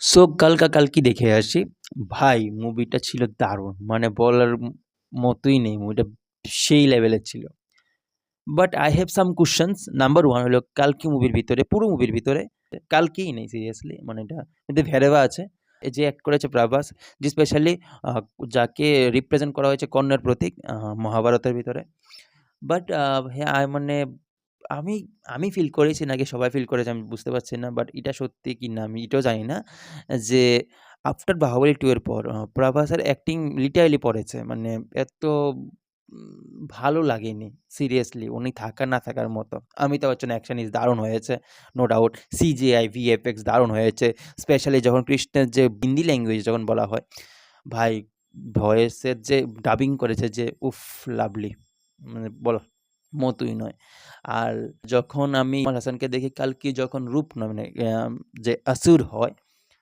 So কালকা কালকি দেখে আসি। ভাই মুভিটা ছিল দারুণ। মানে বলার মতোই নেই। মুভিটা সেই লেভেলের ছিল। But I have some questions. Number 1 হলো কালকি মুভির ভিতরে, পুরো মুভির ভিতরে কালকিই নেই সিরিয়াসলি। মানে এটা কিন্তু ভেরেভা আছে। এই যে অ্যাক্ট করেছে প্রভাস, যে স্পেশালি আ যাকে রিপ্রেজেন্ট করা হয়েছে কর্ণের প্রতীক মহাভারতের ভিতরে। বাট হ্যাঁ, মানে আমি আমি ফিল করেছি নাকি সবাই ফিল করেছে আমি বুঝতে পারছি না। বাট এটা সত্যি কি না আমি এটাও জানি না। যে আফটার 'বাহুবলী 2' এর পর প্রভাসের অ্যাক্টিং লিটারালি পড়েছে। মানে এত ভালো লাগেনি সিরিয়াসলি উনি থাকা না থাকার মতো। অমিতাভ বচ্চন অ্যাকশন ইস দারুণ হয়েছে, নো ডাউট। সিজিআই, ভিএফএক্স দারুণ হয়েছে। স্পেশালি যখন কৃষ্ণের যে হিন্দি ল্যাঙ্গুয়েজ যখন বলা হয়, ভাই ভয়েসের যে ডাবিং করেছে যে উফ! লাভলি। মানে বলার মতোই নয়। আর যখন আমি কামাল হাসানকে দেখি কালকি যখন রূপ না মানে যে অসুর হয়